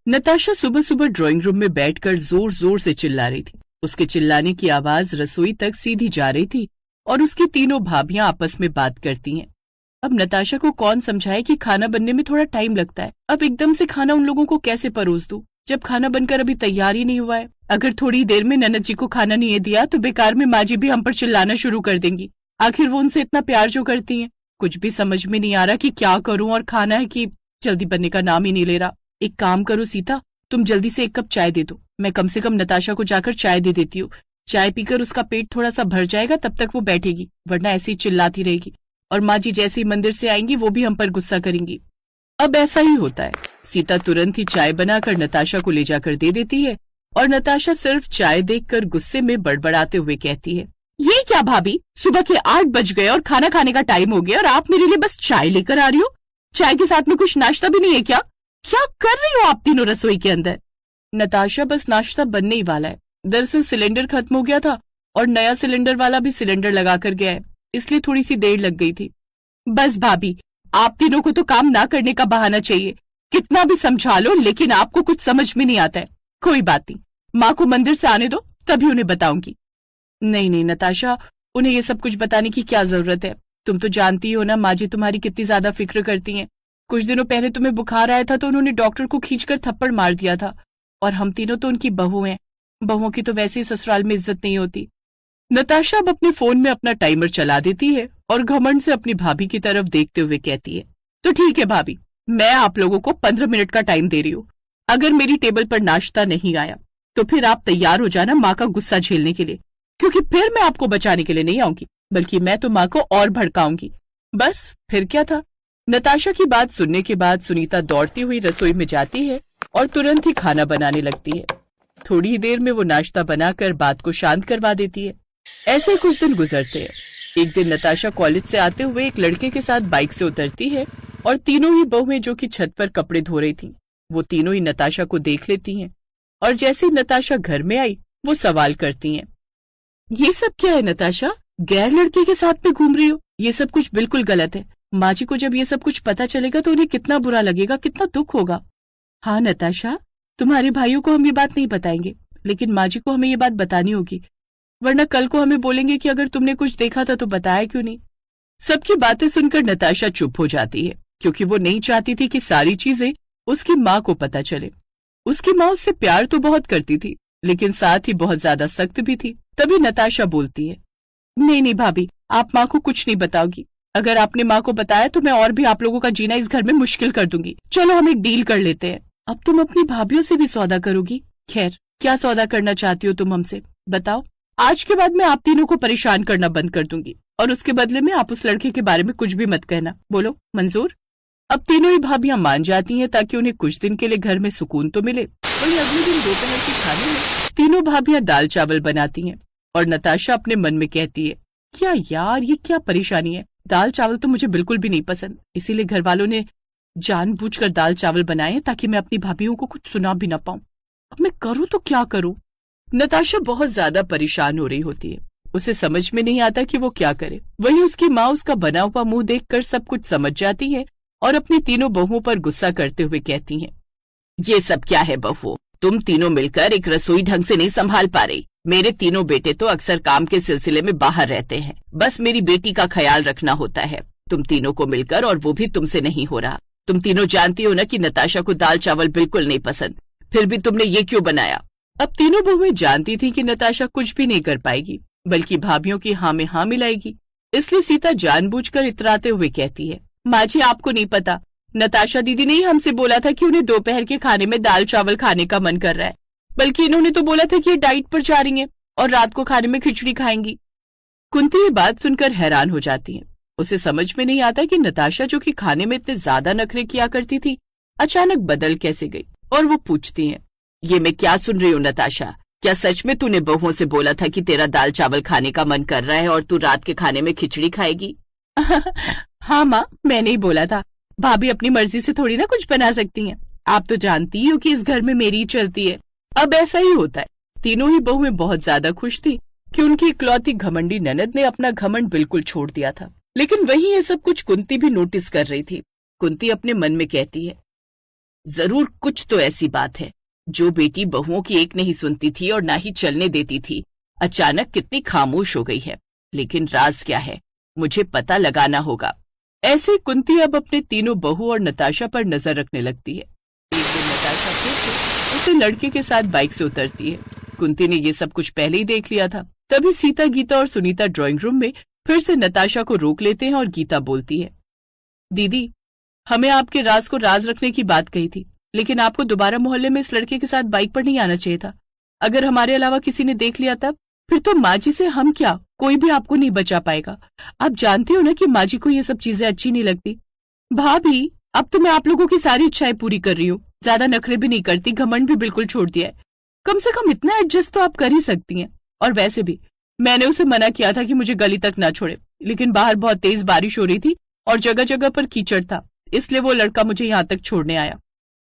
नताशा सुबह सुबह drawing room में बैठकर जोर जोर से चिल्ला रही थी। उसके चिल्लाने की आवाज रसोई तक सीधी जा रही थी और उसकी तीनों भाभियां आपस में बात करती हैं। अब नताशा को कौन समझाए कि खाना बनने में थोड़ा टाइम लगता है। अब एकदम से खाना उन लोगों को कैसे परोस दूं जब खाना बनकर अभी तैयार ही नहीं हुआ है। अगर थोड़ी देर में ननद जी को खाना नहीं दिया तो बेकार में माँ जी भी हम पर चिल्लाना शुरू कर देंगी। आखिर वो उनसे इतना प्यार जो करती हैं। कुछ भी समझ में नहीं आ रहा कि क्या करूं, और खाना है कि जल्दी बनने का नाम ही नहीं ले रहा। एक काम करो सीता, तुम जल्दी से 1 कप चाय दे दो। मैं कम से कम नताशा को जाकर चाय दे देती हूँ। चाय पीकर उसका पेट थोड़ा सा भर जाएगा, तब तक वो बैठेगी, वरना ऐसे ही चिल्लाती रहेगी। और माँ जी जैसे ही मंदिर से आएंगी वो भी हम पर गुस्सा करेंगी। अब ऐसा ही होता है। सीता तुरंत ही चाय बनाकर नताशा को ले जाकर दे देती है और नताशा सिर्फ चाय देखकर गुस्से में बड़बड़ाते हुए कहती है, ये क्या भाभी, सुबह के 8 बज गए और खाना खाने का टाइम हो गया और आप मेरे लिए बस चाय लेकर आ रही हो? चाय के साथ में कुछ नाश्ता भी नहीं है क्या? क्या कर रही हो आप तीनों रसोई के अंदर? नताशा, बस नाश्ता बनने ही वाला है। दरअसल सिलेंडर खत्म हो गया था और नया सिलेंडर वाला भी सिलेंडर लगा कर गया है, इसलिए थोड़ी सी देर लग गई थी। बस भाभी, आप तीनों को तो काम ना करने का बहाना चाहिए। कितना भी समझा लो लेकिन आपको कुछ समझ में नहीं आता है। कोई बात नहीं, माँ को मंदिर से आने दो, तभी उन्हें बताऊंगी। नहीं नहीं नताशा, उन्हें ये सब कुछ बताने की क्या जरूरत है? तुम तो जानती हो ना माँ जी तुम्हारी कितनी ज्यादा फिक्र करती हैं। कुछ दिनों पहले तुम्हें बुखार आया था तो उन्होंने डॉक्टर को खींचकर थप्पड़ मार दिया था। और हम तीनों तो उनकी बहू हैं। बहुओं की तो वैसे ही ससुराल में इज्जत नहीं होती। नताशा अब अपने फोन में अपना टाइमर चला देती है और घमंड से अपनी भाभी की तरफ देखते हुए कहती है, तो ठीक है भाभी, मैं आप लोगों को 15 मिनट का टाइम दे रही हूँ। अगर मेरी टेबल पर नाश्ता नहीं आया तो फिर आप तैयार हो जाना माँ का गुस्सा झेलने के लिए, क्योंकि फिर मैं आपको बचाने के लिए नहीं आऊंगी, बल्कि मैं तो माँ को और भड़काऊंगी। बस फिर क्या था। नताशा की बात सुनने के बाद सुनीता दौड़ती हुई रसोई में जाती है और तुरंत ही खाना बनाने लगती है। थोड़ी ही देर में वो नाश्ता बनाकर बात को शांत करवा देती है। ऐसे कुछ दिन गुजरते हैं। एक दिन नताशा कॉलेज से आते हुए एक लड़के के साथ बाइक से उतरती है और तीनों ही बहुएं जो कि छत पर कपड़े धो रही थीं, वो तीनों ही नताशा को देख लेती हैं और जैसे ही नताशा घर में आई वो सवाल करती हैं, ये सब क्या है नताशा? गैर लड़के के साथ में घूम रही हो? ये सब कुछ बिल्कुल गलत है। माँ जी को जब ये सब कुछ पता चलेगा तो उन्हें कितना बुरा लगेगा, कितना दुख होगा। हाँ नताशा, तुम्हारे भाइयों को हम ये बात नहीं बताएंगे, लेकिन माँ जी को हमें ये बात बतानी होगी, वरना कल को हमें बोलेंगे कि अगर तुमने कुछ देखा था तो बताया क्यों नहीं। सबकी बातें सुनकर नताशा चुप हो जाती है, क्योंकि वो नहीं चाहती थी कि सारी चीजें उसकी माँ को पता चले। उसकी माँ उससे प्यार तो बहुत करती थी, लेकिन साथ ही बहुत ज्यादा सख्त भी थी। तभी नताशा बोलती है, नहीं नहीं भाभी, आप माँ को कुछ नहीं बताओगी। अगर आपने माँ को बताया तो मैं और भी आप लोगों का जीना इस घर में मुश्किल कर दूंगी। चलो हम एक डील कर लेते हैं। अब तुम अपनी भाभीयों से भी सौदा करोगी? खैर, क्या सौदा करना चाहती हो तुम हमसे, बताओ। आज के बाद मैं आप तीनों को परेशान करना बंद कर दूंगी और उसके बदले में आप उस लड़के के बारे में कुछ भी मत कहना। बोलो, मंजूर? अब तीनों ही भाभियां मान जाती हैं ताकि उन्हें कुछ दिन के लिए घर में सुकून तो मिले। वही अगले दिन दोपहर के खाने में तीनों भाभियां दाल चावल बनाती हैं और नताशा अपने मन में कहती है, क्या यार, ये क्या परेशानी है? दाल चावल तो मुझे बिल्कुल भी नहीं पसंद, इसीलिए घर वालों ने जानबूझकर दाल चावल बनाए हैं ताकि मैं अपनी भाभियों को कुछ सुना भी ना पाऊं। अब मैं करूं तो क्या करूं? नताशा बहुत ज्यादा परेशान हो रही होती है। उसे समझ में नहीं आता कि वो क्या करे। वही उसकी माँ उसका बना हुआ मुंह देखकर सब कुछ समझ जाती है और अपनी तीनों बहुओं पर गुस्सा करते हुए कहती हैं, ये सब क्या है बहुओं? तुम तीनों मिलकर एक रसोई ढंग से नहीं संभाल पा रही। मेरे तीनों बेटे तो अक्सर काम के सिलसिले में बाहर रहते हैं, बस मेरी बेटी का ख्याल रखना होता है तुम तीनों को मिलकर, और वो भी तुमसे नहीं हो रहा। तुम तीनों जानती हो ना कि नताशा को दाल चावल बिल्कुल नहीं पसंद, फिर भी तुमने ये क्यों बनाया? अब तीनों बहुएं जानती थी कि नताशा कुछ भी नहीं कर पाएगी, बल्कि भाभियों की हाँ में हाँ मिलाएगी। इसलिए सीता जानबूझकर इतराते हुए कहती है, माँ जी आपको नहीं पता, नताशा दीदी ने ही हमसे बोला था कि उन्हें दोपहर के खाने में दाल चावल खाने का मन कर रहा है, बल्कि इन्होंने तो बोला था कि ये डाइट पर जा रही हैं और रात को खाने में खिचड़ी खाएंगी। कुंती ये बात सुनकर हैरान हो जाती है। उसे समझ में नहीं आता कि नताशा जो कि खाने में इतने ज्यादा नखरे किया करती थी, अचानक बदल कैसे गई। और वो पूछती है, ये मैं क्या सुन रही हूँ नताशा? क्या सच में तूने बहुओं से बोला था कि तेरा दाल चावल खाने का मन कर रहा है और तू रात के खाने में खिचड़ी खाएगी? हाँ माँ, मैंने ही बोला था। भाभी अपनी मर्जी से थोड़ी ना कुछ बना सकती हैं। आप तो जानती हो कि इस घर में मेरी ही चलती है। अब ऐसा ही होता है। तीनों ही बहुएं बहुत ज्यादा खुश थी कि उनकी इकलौती घमंडी ननद ने अपना घमंड बिल्कुल छोड़ दिया था। लेकिन वहीं ये सब कुछ कुंती भी नोटिस कर रही थी। कुंती अपने मन में कहती है, जरूर कुछ तो ऐसी बात है। जो बेटी बहुओं की एक नहीं सुनती थी और ना ही चलने देती थी, अचानक कितनी खामोश हो गई है। लेकिन राज क्या है, मुझे पता लगाना होगा। ऐसे कुंती अब अपने तीनों बहू और नताशा पर नजर रखने लगती है। एक दिन नताशा फिर से उसे लड़के के साथ बाइक से उतरती है। कुंती ने ये सब कुछ पहले ही देख लिया था। तभी सीता, गीता और सुनीता ड्राइंग रूम में फिर से नताशा को रोक लेते हैं और गीता बोलती है, दीदी, हमें आपके राज को राज रखने की बात कही थी, लेकिन आपको दोबारा मोहल्ले में इस लड़के के साथ बाइक पर नहीं आना चाहिए था। अगर हमारे अलावा किसी ने देख लिया तब, फिर तो माँ जी से हम क्या, कोई भी आपको नहीं बचा पाएगा। आप जानते हो ना कि माँ जी को ये सब चीजें अच्छी नहीं लगती। भाभी, अब तो मैं आप लोगों की सारी इच्छाएं पूरी कर रही हूँ, ज्यादा नखरे भी नहीं करती, घमंड भी बिल्कुल छोड़ दिया है। कम से कम इतना एडजस्ट तो आप कर ही सकती हैं। और वैसे भी मैंने उसे मना किया था कि मुझे गली तक ना छोड़े, लेकिन बाहर बहुत तेज बारिश हो रही थी और जगह जगह पर कीचड़ था, इसलिए वो लड़का मुझे यहाँ तक छोड़ने आया।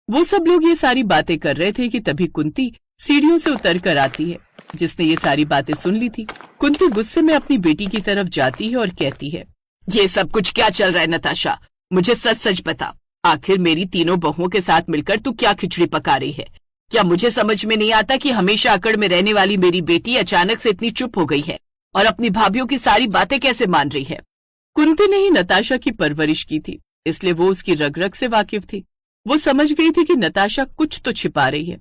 वो सब लोग ये सारी बातें कर रहे थे कि तभी कुंती सीढ़ियों से उतर कर आती है, जिसने ये सारी बातें सुन ली थी। कुंती गुस्से में अपनी बेटी की तरफ जाती है और कहती है, ये सब कुछ क्या चल रहा है नताशा, मुझे सच सच बता। आखिर मेरी तीनों बहुओं के साथ मिलकर तू क्या खिचड़ी पका रही है? क्या मुझे समझ में नहीं आता कि हमेशा अकड़ में रहने वाली मेरी बेटी अचानक से इतनी चुप हो गई है और अपनी भाभीियों की सारी बातें कैसे मान रही है? कुंती ने ही नताशा की परवरिश की थी, इसलिए वो उसकी रग रग से वाकिफ थी। वो समझ गई थी कि नताशा कुछ तो छिपा रही है।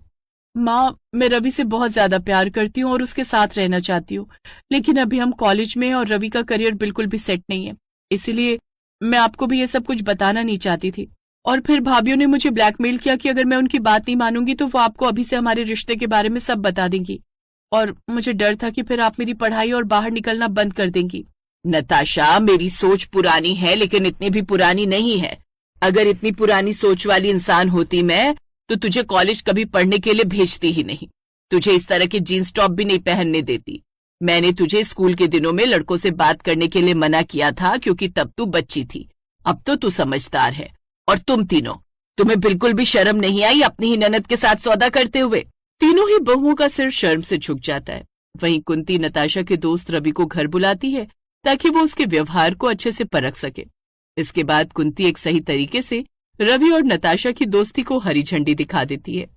माँ, मैं रवि से बहुत ज्यादा प्यार करती हूँ और उसके साथ रहना चाहती हूँ, लेकिन अभी हम कॉलेज में हैं और रवि का करियर बिल्कुल भी सेट नहीं है, इसीलिए मैं आपको भी ये सब कुछ बताना नहीं चाहती थी। और फिर भाभीियों ने मुझे ब्लैकमेल किया कि अगर मैं उनकी बात नहीं मानूंगी तो वो आपको अभी से हमारे रिश्ते के बारे में सब बता देंगी, और मुझे डर था कि फिर आप मेरी पढ़ाई और बाहर निकलना बंद कर देंगी। नताशा, मेरी सोच पुरानी है, लेकिन इतनी भी पुरानी नहीं है। अगर इतनी पुरानी सोच वाली इंसान होती मैं, तो तुझे कॉलेज कभी पढ़ने के लिए भेजती ही नहीं। तुझे इस तरह के जीन्स टॉप भी नहीं पहनने देती। मैंने तुझे स्कूल के दिनों में लड़कों से बात करने के लिए मना किया था, क्योंकि तब तू बच्ची थी। अब तो तू समझदार है। और तुम तीनों, तुम्हें बिल्कुल भी शर्म नहीं आई अपनी ही ननद के साथ सौदा करते हुए? तीनों ही बहुओं का सिर शर्म से झुक जाता है। वहीं कुंती नताशा के दोस्त रवि को घर बुलाती है ताकि वो उसके व्यवहार को अच्छे से परख सके। इसके बाद कुंती एक सही तरीके से रवि और नताशा की दोस्ती को हरी झंडी दिखा देती है।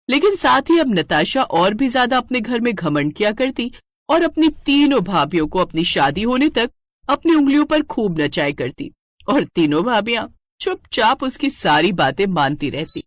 लेकिन साथ ही अब नताशा और भी ज्यादा अपने घर में घमंड किया करती और अपनी तीनों भाभियों को अपनी शादी होने तक अपनी उंगलियों पर खूब नचाए करती, और तीनों भाभियां चुपचाप उसकी सारी बातें मानती रहती।